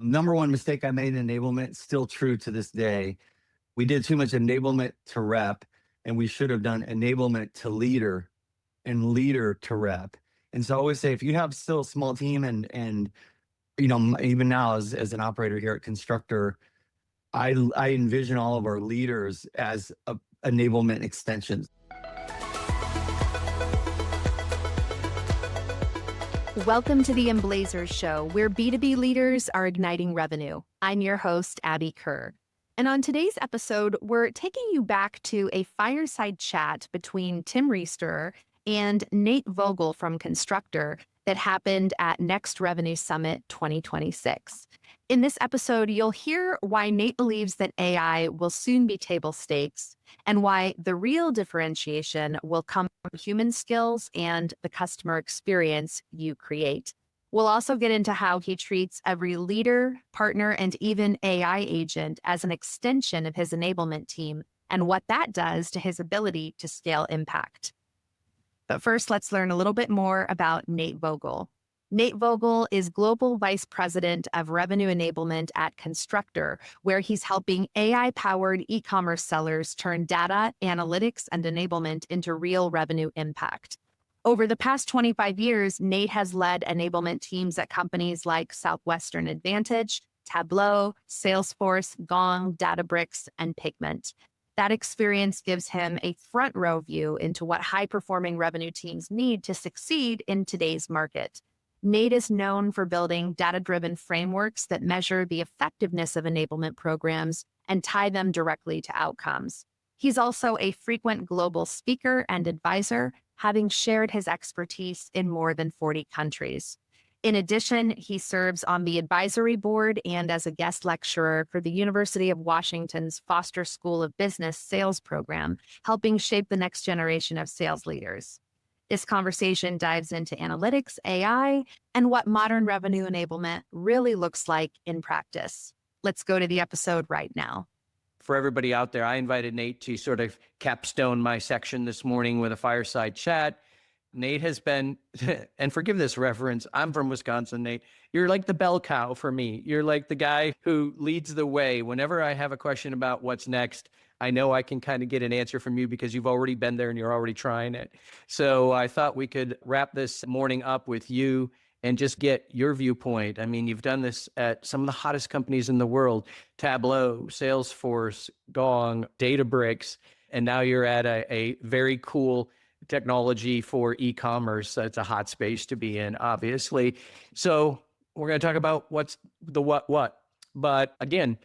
Number one mistake I made in enablement, still true to this day. We did too much enablement to rep, and we should have done enablement to leader and leader to rep. And so I always say, if you have still a small team and even now as an operator here at Constructor, I envision all of our leaders as enablement extensions. Welcome to the Emblazers Show, where B2B leaders are igniting revenue. I'm your host, Abby Kerr. And on today's episode, we're taking you back to a fireside chat between Tim Riesterer and Nate Vogel from Constructor that happened at Next Revenue Summit 2026. In this episode, you'll hear why Nate believes that AI will soon be table stakes and why the real differentiation will come from human skills and the customer experience you create. We'll also get into how he treats every leader, partner, and even AI agent as an extension of his enablement team and what that does to his ability to scale impact. But first, let's learn a little bit more about Nate Vogel. Nate Vogel is Global Vice President of Revenue Enablement at Constructor, where he's helping AI-powered e-commerce sellers turn data, analytics, and enablement into real revenue impact. Over the past 25 years, Nate has led enablement teams at companies like Southwestern Advantage, Tableau, Salesforce, Gong, Databricks, and Pigment. That experience gives him a front row view into what high-performing revenue teams need to succeed in today's market. Nate is known for building data-driven frameworks that measure the effectiveness of enablement programs and tie them directly to outcomes. He's also a frequent global speaker and advisor, having shared his expertise in more than 40 countries. In addition, he serves on the advisory board and as a guest lecturer for the University of Washington's Foster School of Business sales program, helping shape the next generation of sales leaders. This conversation dives into analytics, AI, and what modern revenue enablement really looks like in practice. Let's go to the episode right now. For everybody out there, I invited Nate to sort of capstone my section this morning with a fireside chat. Nate has been, and forgive this reference, I'm from Wisconsin, Nate. You're like the bell cow for me. You're like the guy who leads the way. Whenever I have a question about what's next, I know I can kind of get an answer from you because you've already been there and you're already trying it. So I thought we could wrap this morning up with you and just get your viewpoint. I mean, you've done this at some of the hottest companies in the world, Tableau, Salesforce, Gong, Databricks, and now you're at a very cool technology for e-commerce. It's a hot space to be in, obviously. So we're going to talk about what's the what. But again,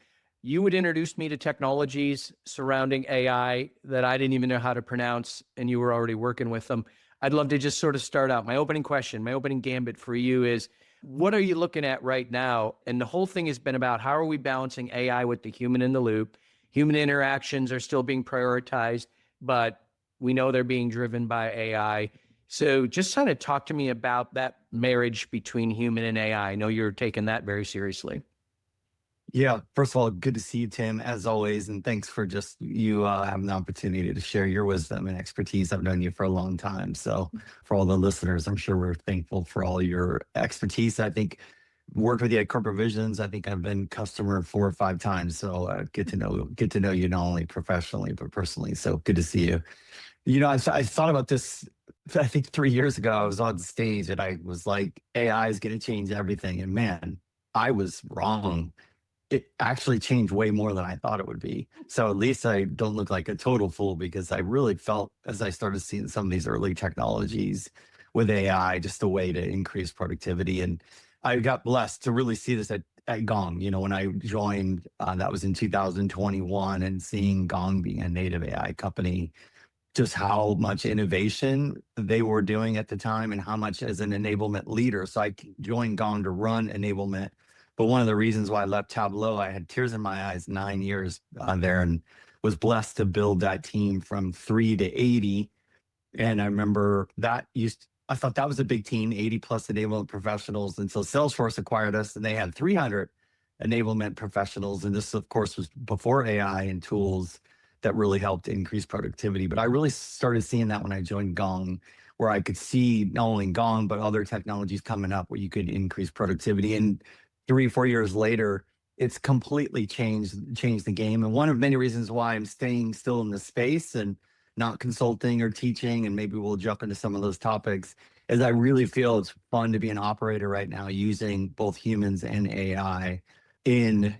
you would introduce me to technologies surrounding AI that I didn't even know how to pronounce, and you were already working with them. I'd love to just sort of start out. My opening question, my opening gambit for you is, what are you looking at right now? And the whole thing has been about how are we balancing AI with the human in the loop? Human interactions are still being prioritized, but we know they're being driven by AI. So just kind of talk to me about that marriage between human and AI. I know you're taking that very seriously. Yeah, first of all, good to see you, Tim, as always, and thanks for just you having the opportunity to share your wisdom and expertise. I've known you for a long time, so for all the listeners, I'm sure we're thankful for all your expertise. I think worked with you at Corporate Visions. I think I've been customer 4 or 5 times, so get to know you not only professionally but personally. So good to see you. I thought about this, I think 3 years ago. I was on stage and I was like, AI is going to change everything. And man, I was wrong. It actually changed way more than I thought it would be. So at least I don't look like a total fool, because I really felt, as I started seeing some of these early technologies with AI, just a way to increase productivity. And I got blessed to really see this at Gong. When I joined, that was in 2021, and seeing Gong being a native AI company, just how much innovation they were doing at the time and how much as an enablement leader. So I joined Gong to run enablement. But one of the reasons why I left Tableau, I had tears in my eyes 9 years there, and was blessed to build that team from 3 to 80. And I remember I thought that was a big team, 80 plus enablement professionals. And so Salesforce acquired us and they had 300 enablement professionals. And this, of course, was before AI and tools that really helped increase productivity. But I really started seeing that when I joined Gong, where I could see not only Gong, but other technologies coming up where you could increase productivity. And 3, 4 years later, it's completely changed the game. And one of many reasons why I'm staying still in the space and not consulting or teaching, and maybe we'll jump into some of those topics, is I really feel it's fun to be an operator right now using both humans and AI in,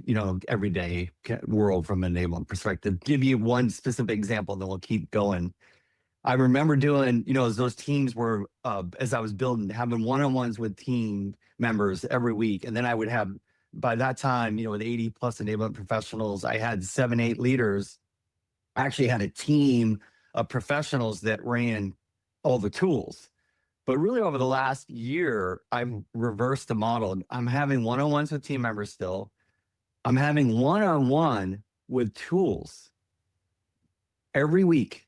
everyday world from an enablement perspective. Give you one specific example, then we'll keep going. I remember doing, as those teams were, as I was building, having one-on-ones with team members every week. And then I would have, by that time, with 80 plus enablement professionals, I had 7, 8 leaders. I actually had a team of professionals that ran all the tools. But really over the last year, I've reversed the model. I'm having one-on-ones with team members still. I'm having one-on-one with tools every week.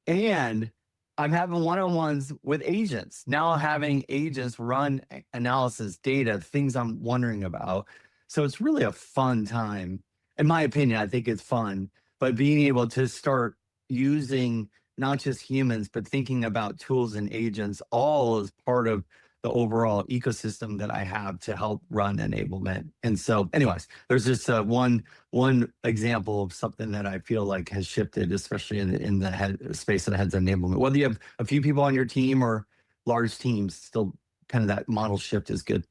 And I'm having one-on-ones with agents. Now having agents run analysis, data, things I'm wondering about. So it's really a fun time. In my opinion, I think it's fun. But being able to start using not just humans, but thinking about tools and agents all as part of the overall ecosystem that I have to help run enablement. And so anyways, there's just one example of something that I feel like has shifted, especially in the space that heads enablement. Whether you have a few people on your team or large teams, still kind of that model shift is good.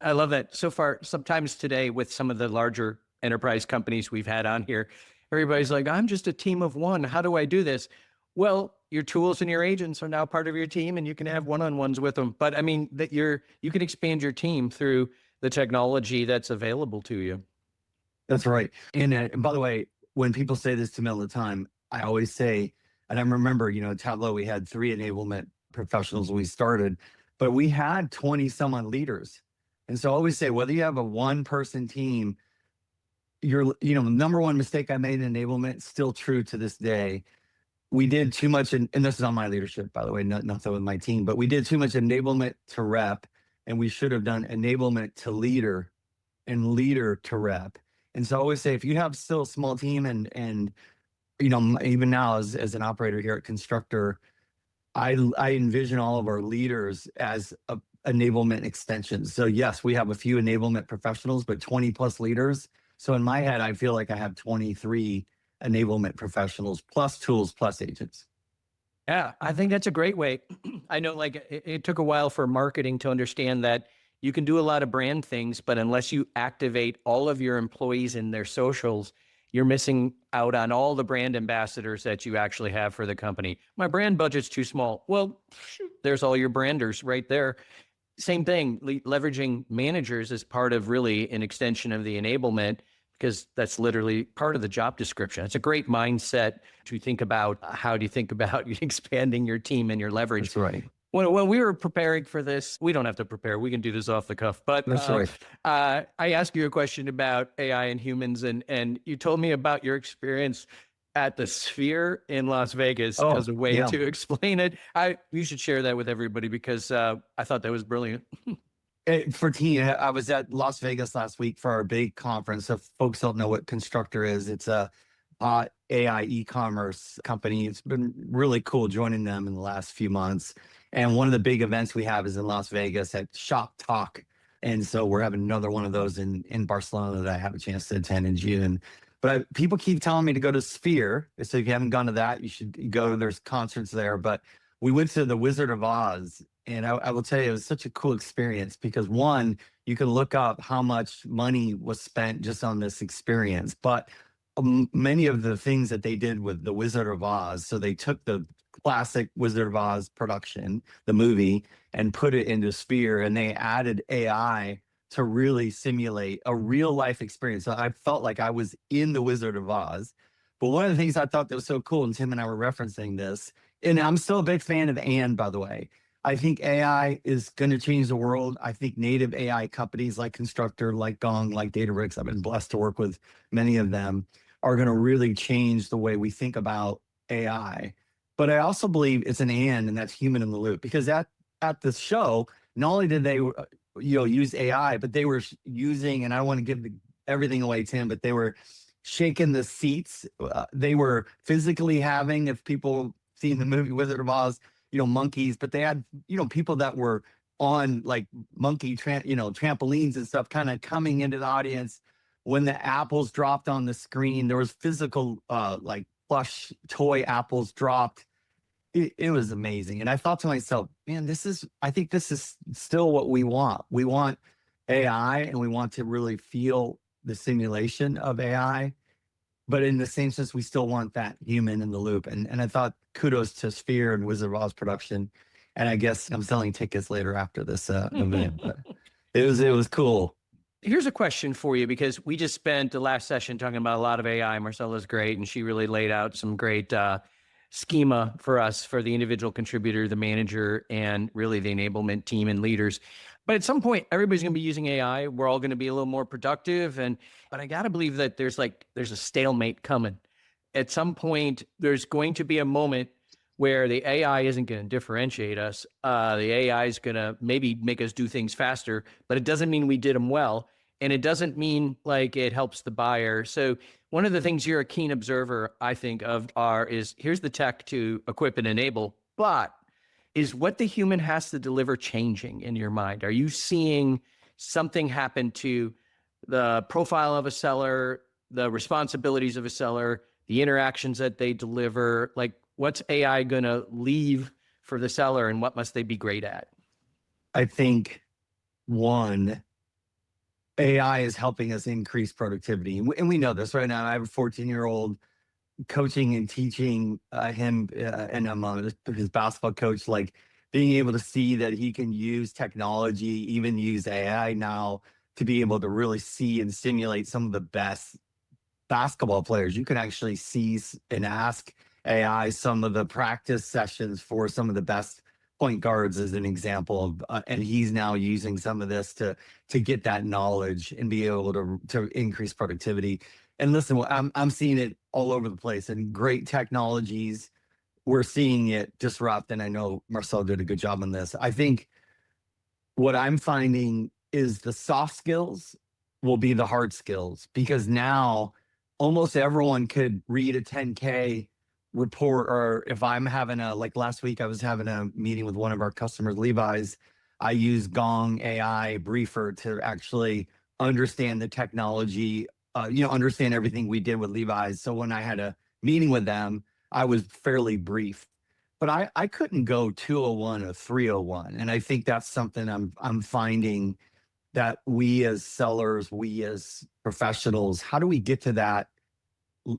I love that. So far, sometimes today with some of the larger enterprise companies we've had on here, everybody's like, I'm just a team of one. How do I do this? Well, your tools and your agents are now part of your team and you can have one-on-ones with them. But I mean, that you can expand your team through the technology that's available to you. That's right. And by the way, when people say this to me all the time, I always say, and I remember, at Tableau, we had 3 enablement professionals when we started, but we had 20 some odd leaders. And so I always say, whether you have a 1-person team, the number one mistake I made in enablement, still true to this day. We did too much, and this is on my leadership, by the way, nothing with my team, but we did too much enablement to rep, and we should have done enablement to leader and leader to rep. And so I always say, if you have still a small team and even now as an operator here at Constructor, I envision all of our leaders as enablement extensions. So yes, we have a few enablement professionals, but 20 plus leaders. So in my head, I feel like I have 23 enablement professionals plus tools plus agents. Yeah, I think that's a great way. I know it took a while for marketing to understand that you can do a lot of brand things, but unless you activate all of your employees in their socials, you're missing out on all the brand ambassadors that you actually have for the company. My brand budget's too small. Well, there's all your branders right there. Same thing, leveraging managers as part of really an extension of the enablement, because that's literally part of the job description. It's a great mindset to think about. How do you think about expanding your team and your leverage? That's right. When we were preparing for this, we don't have to prepare. We can do this off the cuff. But That's right. I asked you a question about AI and humans, and you told me about your experience at the Sphere in Las Vegas as a way to explain it. You should share that with everybody because I thought that was brilliant. For team, I was at Las Vegas last week for our big conference. So folks don't know what Constructor is. It's a AI e-commerce company. It's been really cool joining them in the last few months. And one of the big events we have is in Las Vegas at Shop Talk. And so we're having another one of those in Barcelona that I have a chance to attend in June. But people keep telling me to go to Sphere. So if you haven't gone to that, you should go. There's concerts there. But we went to the Wizard of Oz. And I will tell you, it was such a cool experience because one, you can look up how much money was spent just on this experience. But many of the things that they did with the Wizard of Oz, so they took the classic Wizard of Oz production, the movie, and put it into Sphere, and they added AI to really simulate a real life experience. So I felt like I was in the Wizard of Oz. But one of the things I thought that was so cool, and Tim and I were referencing this, and I'm still a big fan of Anne, by the way. I think AI is going to change the world. I think native AI companies like Constructor, like Gong, like Databricks, I've been blessed to work with many of them, are going to really change the way we think about AI. But I also believe it's an and that's human in the loop, because at the show, not only did they use AI, but they were using, and I don't want to give everything away, Tim, but they were shaking the seats. They were physically having, if people seen the movie Wizard of Oz, monkeys, but they had, people that were on like trampolines and stuff, kind of coming into the audience. When the apples dropped on the screen, there was physical like plush toy apples dropped. It was amazing. And I thought to myself, man, I think this is still what we want. We want AI and we want to really feel the simulation of AI. But in the same sense, we still want that human in the loop. And I thought kudos to Sphere and Wizard of Oz production. And I guess I'm selling tickets later after this event. But it was cool. Here's a question for you, because we just spent the last session talking about a lot of AI. Marcella's great, and she really laid out some great schema for us, for the individual contributor, the manager, and really the enablement team and leaders. But at some point, everybody's going to be using AI. We're all going to be a little more productive. But I got to believe that there's a stalemate coming. At some point, there's going to be a moment where the AI isn't going to differentiate us. The AI is going to maybe make us do things faster, but it doesn't mean we did them well. And it doesn't mean like it helps the buyer. So one of the things you're a keen observer, I think, is here's the tech to equip and enable, but is what the human has to deliver changing in your mind? Are you seeing something happen to the profile of a seller, the responsibilities of a seller, the interactions that they deliver? Like, what's AI going to leave for the seller, and what must they be great at? I think one, AI is helping us increase productivity. And we know this right now. I have a 14-year-old coaching and teaching him, and I'm his basketball coach, like being able to see that he can use technology, even use AI now, to be able to really see and simulate some of the best basketball players. You can actually see and ask AI some of the practice sessions for some of the best point guards, as an example of, and he's now using some of this to get that knowledge and be able to increase productivity. And listen, I'm seeing it all over the place, and great technologies. We're seeing it disrupt, and I know Marcel did a good job on this. I think what I'm finding is the soft skills will be the hard skills, because now almost everyone could read a 10K report. Or if I'm having like last week, I was having a meeting with one of our customers, Levi's. I use Gong AI Briefer to actually understand the technology, understand everything we did with Levi's. So when I had a meeting with them, I was fairly brief, but I couldn't go 201 or 301. And I think that's something I'm finding, that we as sellers, we as professionals, how do we get to that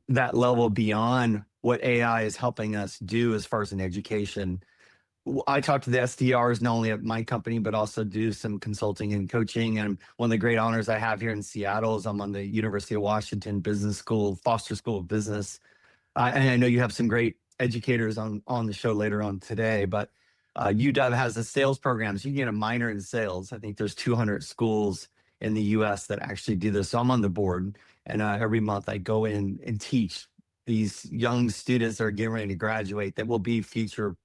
level beyond what AI is helping us do as far as an education? I talk to the SDRs, not only at my company, but also do some consulting and coaching. And one of the great honors I have here in Seattle is I'm on the University of Washington Business School, Foster School of Business. And I know you have some great educators on the show later on today, but UW has the sales programs. You can get a minor in sales. I think there's 200 schools in the US that actually do this. So I'm on the board, and every month I go in and teach these young students that are getting ready to graduate, that will be future,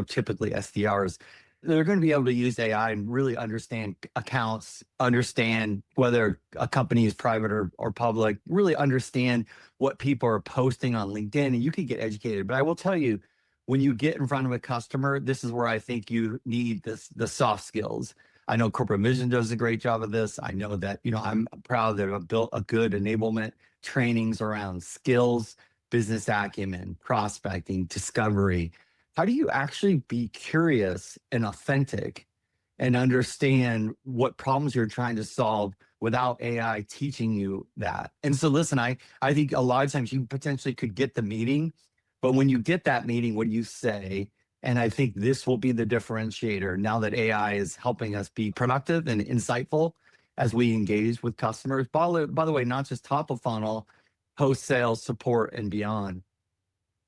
typically SDRs. They're going to be able to use AI and really understand accounts, understand whether a company is private or public, really understand what people are posting on LinkedIn, and you can get educated. But I will tell you, when you get in front of a customer, this is where I think you need the soft skills. I know Corporate Vision does a great job of this. I know that, I'm proud that I've built a good enablement trainings around skills, business acumen, prospecting, discovery. How do you actually be curious and authentic and understand what problems you're trying to solve without AI teaching you that? And so listen, I think a lot of times you potentially could get the meeting, but when you get that meeting, what do you say? And I think this will be the differentiator now that AI is helping us be productive and insightful as we engage with customers. By the way, not just top of funnel, post-sales support and beyond.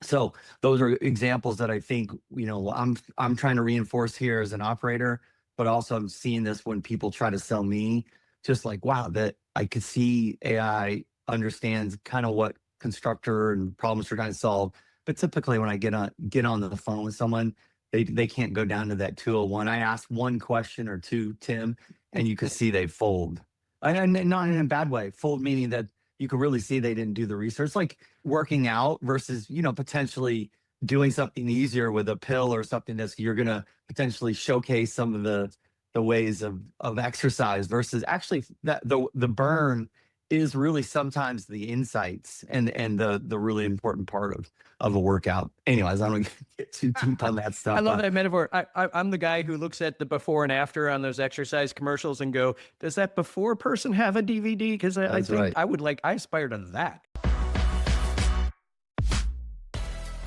So those are examples that I think, I'm trying to reinforce here as an operator, but also I'm seeing this when people try to sell me, just like, wow, that I could see AI understands kind of what Constructor and problems we're trying to solve. But typically when I get on the phone with someone, they can't go down to that 201. I ask one question or two, Tim, and you can see they fold. And not in a bad way. Fold meaning that you can really see they didn't do the research, like working out versus, potentially doing something easier with a pill or something that's you're going to potentially showcase some of the the ways of exercise versus actually that the burn is really sometimes the insights and the really important part of a workout. Anyways, I don't get too deep on that stuff. I love that metaphor. I'm the guy who looks at the before and after on those exercise commercials and go, does that before person have a DVD? Because I think right. I aspire to that.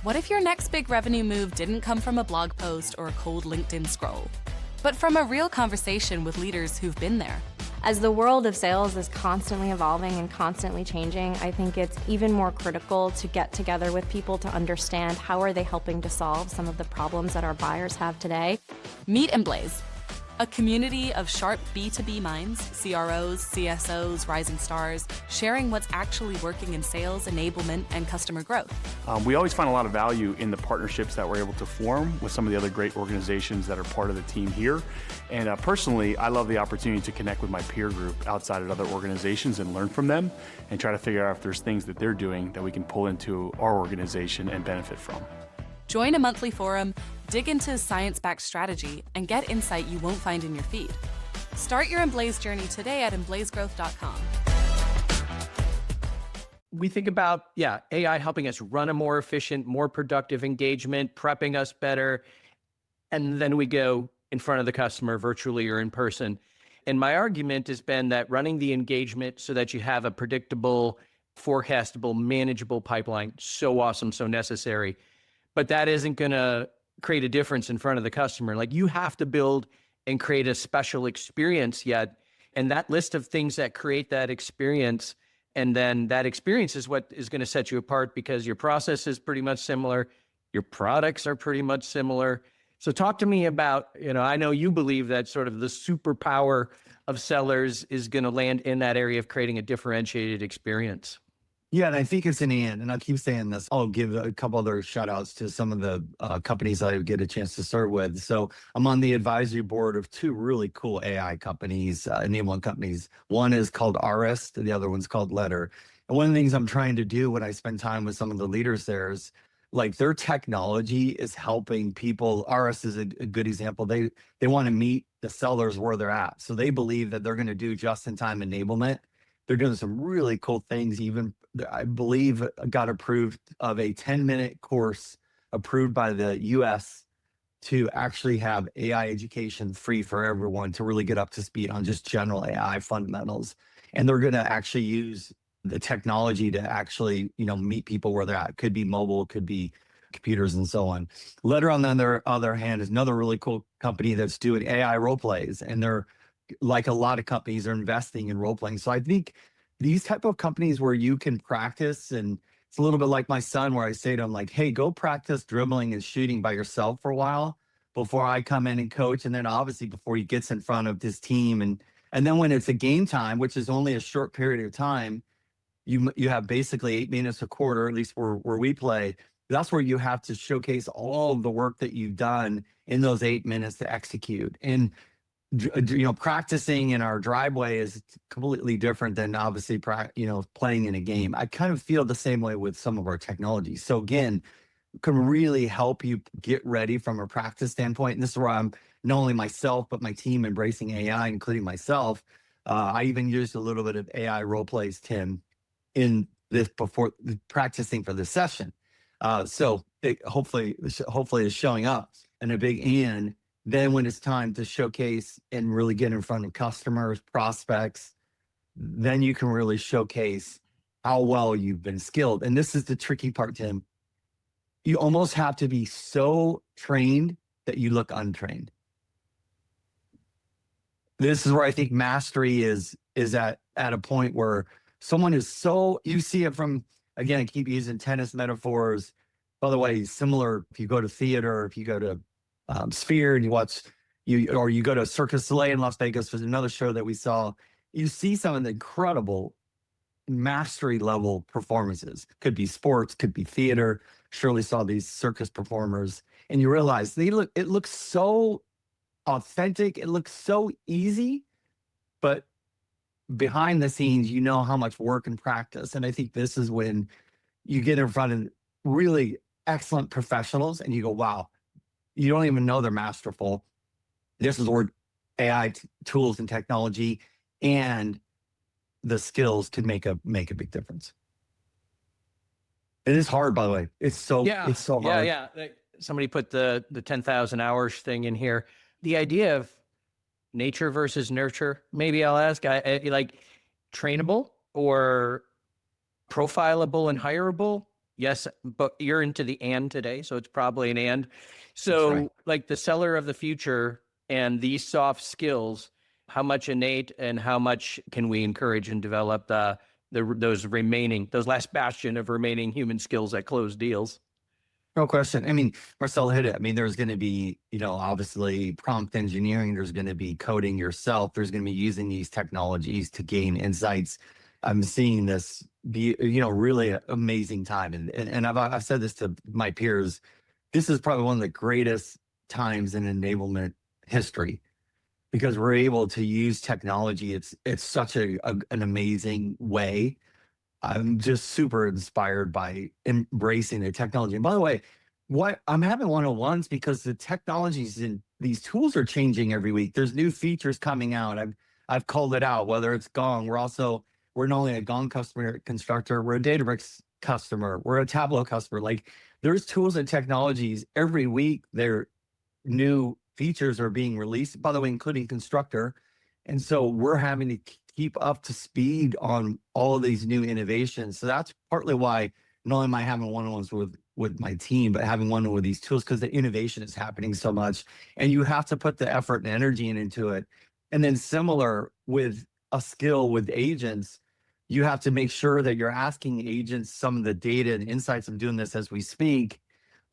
What if your next big revenue move didn't come from a blog post or a cold LinkedIn scroll, but from a real conversation with leaders who've been there? As the world of sales is constantly evolving and constantly changing, I think it's even more critical to get together with people to understand how are they helping to solve some of the problems that our buyers have today. Meet Emblaze, a community of sharp B2B minds, CROs, CSOs, rising stars, sharing what's actually working in sales, enablement, and customer growth. We always find a lot of value in the partnerships that we're able to form with some of the other great organizations that are part of the team here. And personally, I love the opportunity to connect with my peer group outside of other organizations and learn from them and try to figure out if there's things that they're doing that we can pull into our organization and benefit from. Join a monthly forum, dig into science-backed strategy, and get insight you won't find in your feed. Start your Emblaze journey today at emblazegrowth.com. We think about, AI helping us run a more efficient, more productive engagement, prepping us better. And then we go in front of the customer virtually or in person. And my argument has been that running the engagement so that you have a predictable, forecastable, manageable pipeline, so awesome, so necessary. But that isn't going to create a difference in front of the customer. Like, you have to build and create a special experience yet. And that list of things that create that experience, and then that experience is what is going to set you apart, because your process is pretty much similar. Your products are pretty much similar. So talk to me about, I know you believe that sort of the superpower of sellers is going to land in that area of creating a differentiated experience. Yeah, and I think it's an and I keep saying this. I'll give a couple other shout outs to some of the companies I get a chance to serve with. So I'm on the advisory board of two really cool AI companies, enablement companies. One is called Arist, and the other one's called Letter. And one of the things I'm trying to do when I spend time with some of the leaders there is, like, their technology is helping people. Arist is a good example. They want to meet the sellers where they're at. So they believe that they're going to do just-in-time enablement. They're doing some really cool things. Even, I believe, got approved of a 10-minute course approved by the US to actually have AI education free for everyone to really get up to speed on just general AI fundamentals. And they're going to actually use the technology to actually, meet people where they're at. Could be mobile, could be computers, and so on. Letter, on the other hand, is another really cool company that's doing AI role plays, and they're, like a lot of companies, are investing in role playing. So I think these type of companies where you can practice, and it's a little bit like my son, where I say to him, like, hey, go practice dribbling and shooting by yourself for a while before I come in and coach. And then obviously before he gets in front of his team. And then when it's a game time, which is only a short period of time, you have basically 8 minutes a quarter, at least where we play. That's where you have to showcase all of the work that you've done in those 8 minutes to execute. And practicing in our driveway is completely different than obviously, playing in a game. I kind of feel the same way with some of our technology. So again, can really help you get ready from a practice standpoint. And this is where I'm, not only myself, but my team, embracing AI, including myself. I even used a little bit of AI role plays, Tim, in this before practicing for this session. So it hopefully is showing up. And a big and then when it's time to showcase and really get in front of customers, prospects, then you can really showcase how well you've been skilled. And this is the tricky part, Tim. You almost have to be so trained that you look untrained. This is where I think mastery is at a point where someone is so, you see it from, again, I keep using tennis metaphors. By the way, similar, if you go to theater, if you go to Sphere and you go to Circus Soleil in Las Vegas, was another show that we saw, you see some of the incredible mastery level performances. Could be sports, could be theater. Surely saw these circus performers, and you realize it looks so authentic. It looks so easy, but behind the scenes, how much work and practice. And I think this is when you get in front of really excellent professionals and you go, wow, you don't even know they're masterful. This is where AI tools and technology and the skills can make a big difference. It is hard, by the way. It's so hard. Yeah. Like, somebody put the 10,000 hours thing in here. The idea of nature versus nurture, maybe I'll ask, I like trainable or profilable and hireable. Yes, but you're into the and today, so it's probably an and. So right. like the seller of the future and these soft skills, how much innate and how much can we encourage and develop those last bastion of remaining human skills that close deals? No question. I mean, Marcel hit it. I mean, there's going to be, obviously prompt engineering. There's going to be coding yourself. There's going to be using these technologies to gain insights. I'm seeing this be, really amazing time. And I've said this to my peers. This is probably one of the greatest times in enablement history because we're able to use technology. It's such an amazing way. I'm just super inspired by embracing the technology. And by the way, I'm having one-on-ones because the technologies and these tools are changing every week. There's new features coming out. I've called it out, whether it's Gong. We're not only a Gong customer at Constructor, we're a Databricks customer, we're a Tableau customer. Like there's tools and technologies every week. There new features are being released, by the way, including Constructor. And so we're having to keep up to speed on all of these new innovations. So that's partly why not only am I having one-on-ones with my team, but having one with these tools because the innovation is happening so much and you have to put the effort and energy into it. And then similar with a skill with agents, you have to make sure that you're asking agents some of the data and insights. I'm doing this as we speak.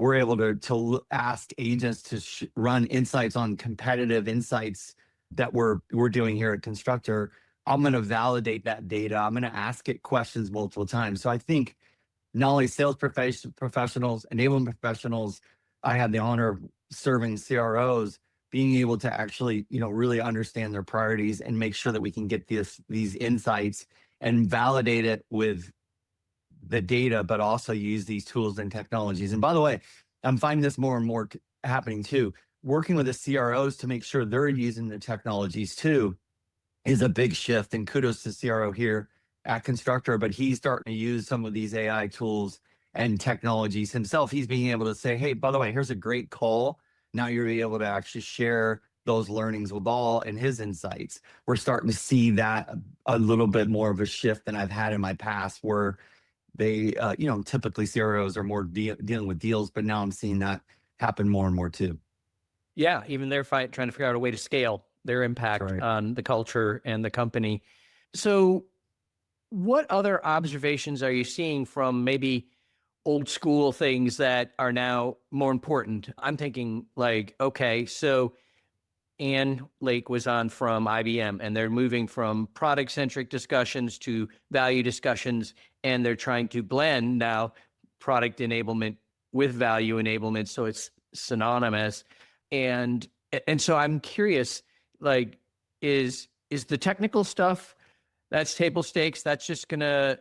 We're able to ask agents to run insights on competitive insights that we're doing here at Constructor. I'm going to validate that data. I'm going to ask it questions multiple times. So I think not only sales professionals, enablement professionals, I had the honor of serving CROs, being able to actually, really understand their priorities and make sure that we can get these insights and validate it with the data, but also use these tools and technologies. And by the way, I'm finding this more and more happening too. Working with the CROs to make sure they're using the technologies too is a big shift. And kudos to CRO here at Constructor, but he's starting to use some of these AI tools and technologies himself. He's being able to say, hey, by the way, here's a great call. Now you're able to actually share those learnings with all and his insights. We're starting to see that a little bit more of a shift than I've had in my past where they, typically CROs are more dealing with deals, but now I'm seeing that happen more and more too. Yeah, even they're trying to figure out a way to scale their impact on the culture and the company. So what other observations are you seeing from maybe old school things that are now more important? I'm thinking like, okay, so Ann Lake was on from IBM and they're moving from product-centric discussions to value discussions, and they're trying to blend now product enablement with value enablement. So it's synonymous. And so I'm curious, like, is the technical stuff, that's table stakes, that's just gonna,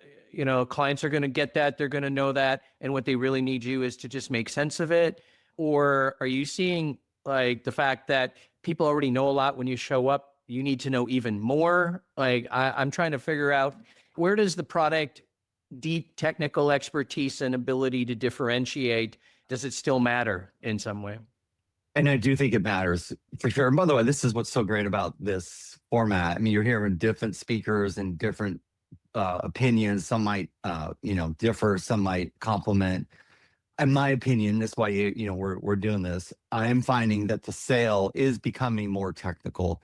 clients are gonna get that, they're gonna know that, and what they really need you is to just make sense of it? Or are you seeing like the fact that people already know a lot when you show up, you need to know even more? Like I'm trying to figure out, where does the product deep technical expertise and ability to differentiate, does it still matter in some way? And I do think it matters for sure. And by the way, this is what's so great about this format. I mean, you're hearing different speakers and different opinions. Some might, differ. Some might complement. In my opinion, that's why we're doing this. I'm finding that the sale is becoming more technical.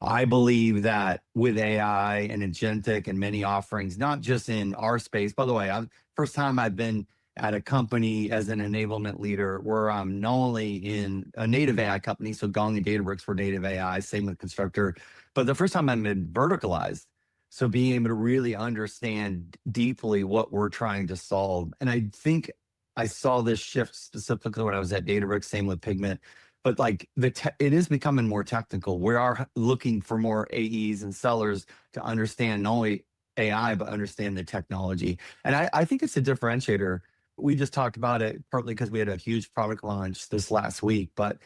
I believe that with AI and agentic and many offerings, not just in our space. By the way, first time I've been at a company as an enablement leader where I'm not only in a native AI company, so Gong and Databricks for native AI, same with Constructor, but the first time I've been verticalized. So being able to really understand deeply what we're trying to solve. And I think I saw this shift specifically when I was at Databricks, same with Pigment, but like it is becoming more technical. We are looking for more AEs and sellers to understand not only AI, but understand the technology. And I think it's a differentiator. We just talked about it partly because we had a huge product launch this last week, but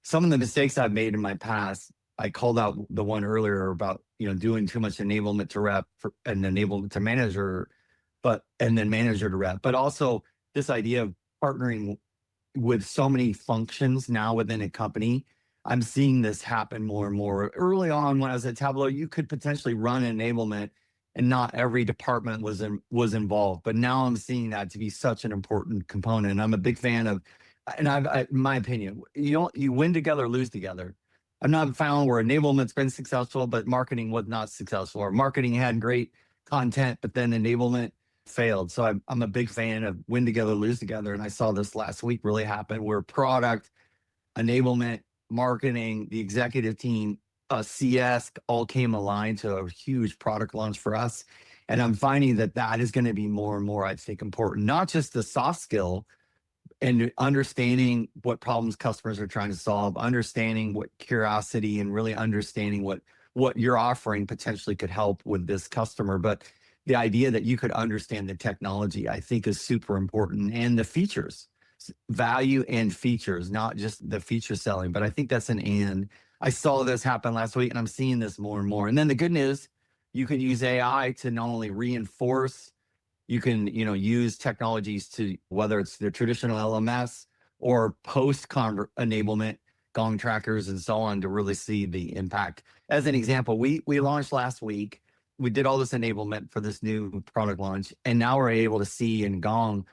some of the mistakes I've made in my past, I called out the one earlier about, doing too much enablement to rep and enablement to manager, and then manager to rep, but also this idea of partnering with so many functions now within a company. I'm seeing this happen more and more. Early on, when I was at Tableau, you could potentially run enablement and not every department was involved. But now I'm seeing that to be such an important component. I'm a big fan of, and in my opinion, you win together, lose together. I've not found where enablement's been successful, but marketing was not successful, or marketing had great content, but then enablement failed. So I'm a big fan of win together, lose together. And I saw this last week really happen where product, enablement, marketing, the executive team, CS all came aligned to a huge product launch for us. And I'm finding that is going to be more and more, I think, important, not just the soft skill and understanding what problems customers are trying to solve, understanding what curiosity and really understanding what you're offering potentially could help with this customer. But the idea that you could understand the technology, I think, is super important, and the features, value and features, not just the feature selling. But I think that's an and. I saw this happen last week, and I'm seeing this more and more. And then the good news, you can use AI to not only reinforce, you can, use technologies to, whether it's the traditional LMS or post enablement, gong trackers and so on, to really see the impact. As an example, we launched last week. We did all this enablement for this new product launch, and now we're able to see in Gong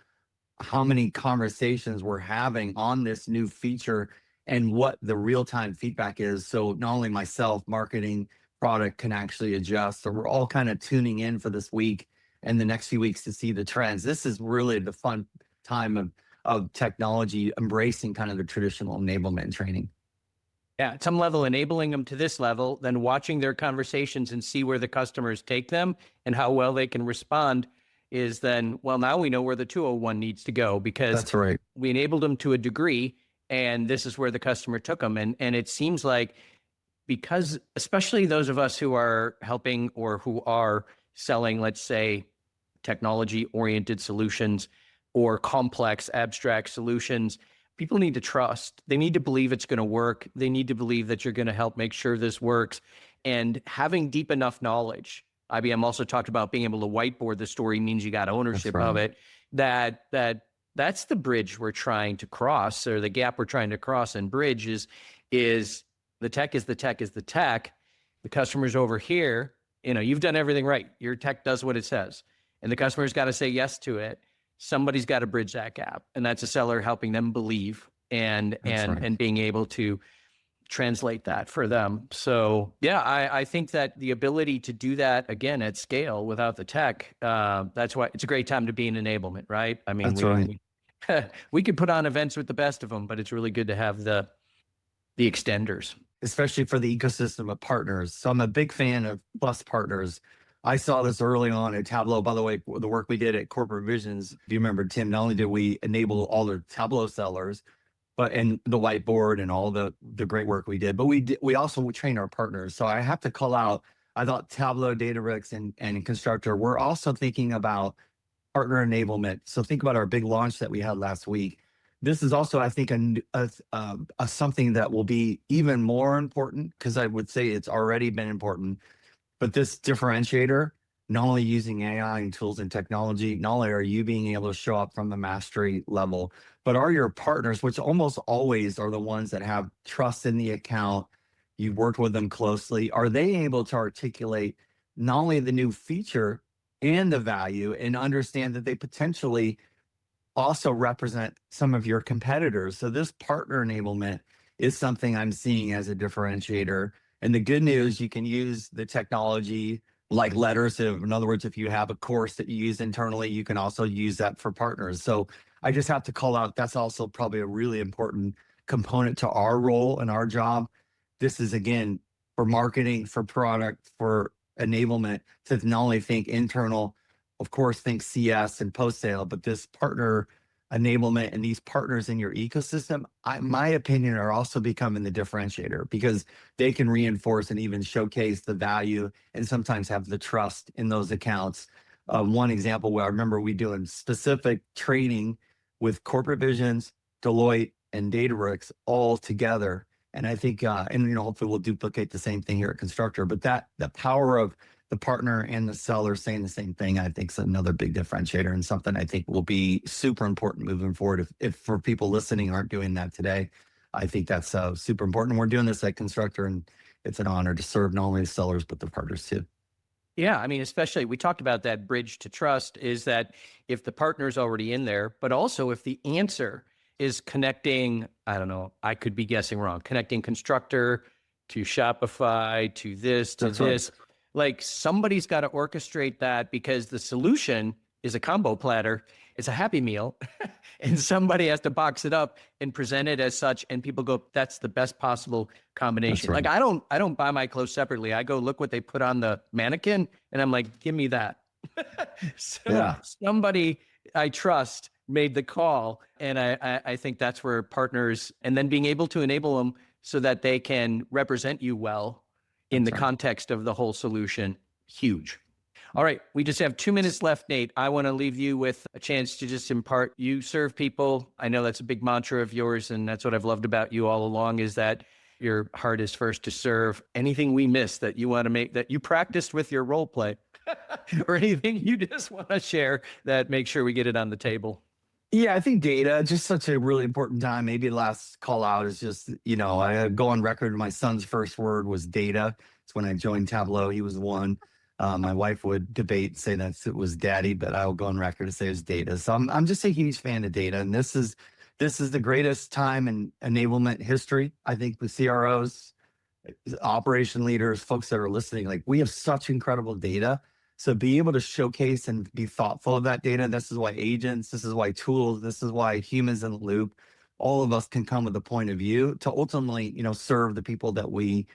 how many conversations we're having on this new feature and what the real-time feedback is. So not only myself, marketing, product can actually adjust. So we're all kind of tuning in for this week and the next few weeks to see the trends. This is really the fun time of technology embracing kind of the traditional enablement training. Yeah, at some level, enabling them to this level, then watching their conversations and see where the customers take them and how well they can respond is then, well, now we know where the 201 needs to go, because That's right. we enabled them to a degree, and this is where the customer took them. And it seems like, because especially those of us who are helping or who are selling, let's say, technology-oriented solutions or complex abstract solutions, people need to trust. They need to believe it's going to work. They need to believe that you're going to help make sure this works. And having deep enough knowledge, IBM also talked about being able to whiteboard the story means you got ownership of it. That's the bridge we're trying to cross, or the gap we're trying to cross and bridge is the tech is the tech is the tech. The customer's over here, you've done everything right. Your tech does what it says, and the customer's got to say yes to it. Somebody's got to bridge that gap, and that's a seller helping them believe and being able to translate that for them. So yeah, I think that the ability to do that again at scale without the tech, that's why it's a great time to be in enablement, right? I mean, we could put on events with the best of them, but it's really good to have the extenders, especially for the ecosystem of partners. So I'm a big fan of Plus partners. I saw this early on at Tableau. By the way, the work we did at Corporate Visions, if you remember, Tim, not only did we enable all the Tableau sellers, and the whiteboard and all the great work we did, but we also trained our partners. So I have to call out, I thought Tableau, Databricks, and Constructor, we're also thinking about partner enablement. So think about our big launch that we had last week. This is also, I think, a something that will be even more important, because I would say it's already been important. But this differentiator, not only using AI and tools and technology, not only are you being able to show up from the mastery level, but are your partners, which almost always are the ones that have trust in the account, you've worked with them closely, are they able to articulate not only the new feature and the value, and understand that they potentially also represent some of your competitors? So this partner enablement is something I'm seeing as a differentiator. And the good news, you can use the technology like letters. In other words, if you have a course that you use internally, you can also use that for partners. So I just have to call out, that's also probably a really important component to our role and our job. This is, again, for marketing, for product, for enablement, to not only think internal, of course, think CS and post-sale, but this partner enablement and these partners in your ecosystem, my opinion, are also becoming the differentiator, because they can reinforce and even showcase the value and sometimes have the trust in those accounts. One example where I remember we doing specific training with Corporate Visions, Deloitte, and Databricks all together. And I think, hopefully we'll duplicate the same thing here at Constructor. But the power of the partner and the seller saying the same thing, I think is another big differentiator, and something I think will be super important moving forward. If for people listening aren't doing that today, I think that's super important. We're doing this at Constructor, and it's an honor to serve not only the sellers, but the partners too. Yeah, I mean, especially we talked about that bridge to trust, is that if the partner's already in there, but also if the answer is connecting, I don't know, I could be guessing wrong, connecting Constructor to Shopify, to this, to That's this. right. Like somebody's got to orchestrate that, because the solution is a combo platter. It's a Happy Meal. And somebody has to box it up and present it as such. And people go, that's the best possible combination. That's right. Like I don't buy my clothes separately. I go look what they put on the mannequin and I'm like, give me that. So Yeah. somebody I trust made the call. And I think that's where partners, and then being able to enable them so that they can represent you well in the context of the whole solution, huge. All right, we just have 2 minutes left, Nate. I want to leave you with a chance to just impart. You serve people. I know that's a big mantra of yours, and that's what I've loved about you all along, is that your heart is first to serve. Anything we miss that you want to make, that you practiced with your role play, or anything you just want to share that make sure we get it on the table? Yeah, I think data, just such a really important time. Maybe the last call out is just, I go on record. My son's first word was data. It's when I joined Tableau. He was one. My wife would debate and say that it was daddy, but I'll go on record to say it was data. So I'm just a huge fan of data. And this is the greatest time in enablement history. I think the CROs, operation leaders, folks that are listening, like, we have such incredible data. So be able to showcase and be thoughtful of that data. This is why agents, this is why tools, this is why humans in the loop, all of us can come with a point of view to ultimately, serve the people that we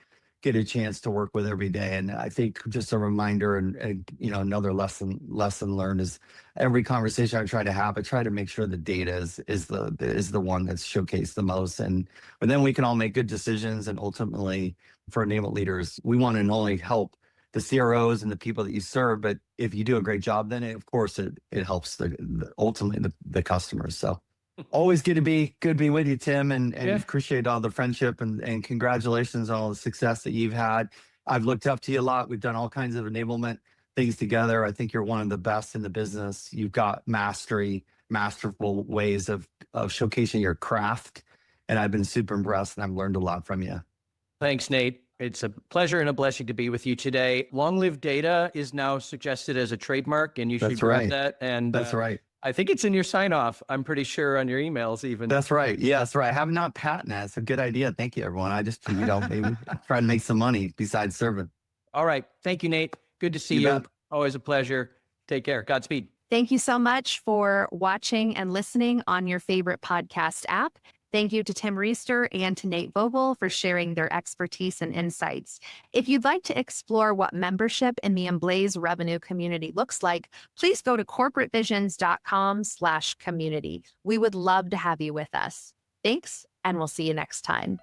get a chance to work with every day. And I think just a reminder and another lesson learned is every conversation I try to have, I try to make sure the data is the one that's showcased the most. But then we can all make good decisions. And ultimately for enablement leaders, we want to not only help the CROs and the people that you serve, but if you do a great job, then of course it helps ultimately the customers. So always good to be with you, Tim, and appreciate all the friendship and congratulations on all the success that you've had. I've looked up to you a lot. We've done all kinds of enablement things together. I think you're one of the best in the business. You've got masterful ways of showcasing your craft. And I've been super impressed, and I've learned a lot from you. Thanks, Nate. It's a pleasure and a blessing to be with you today. Long-lived data is now suggested as a trademark, and you should grab that. And that's right. I think it's in your sign-off. I'm pretty sure on your emails even. That's right. Yeah, that's right. I have not patented that. It's a good idea. Thank you, everyone. I just, maybe try to make some money besides serving. All right. Thank you, Nate. Good to see you. Bet. Always a pleasure. Take care. Godspeed. Thank you so much for watching and listening on your favorite podcast app. Thank you to Tim Riesterer and to Nate Vogel for sharing their expertise and insights. If you'd like to explore what membership in the Emblaze revenue community looks like, please go to corporatevisions.com/community. We would love to have you with us. Thanks, and we'll see you next time.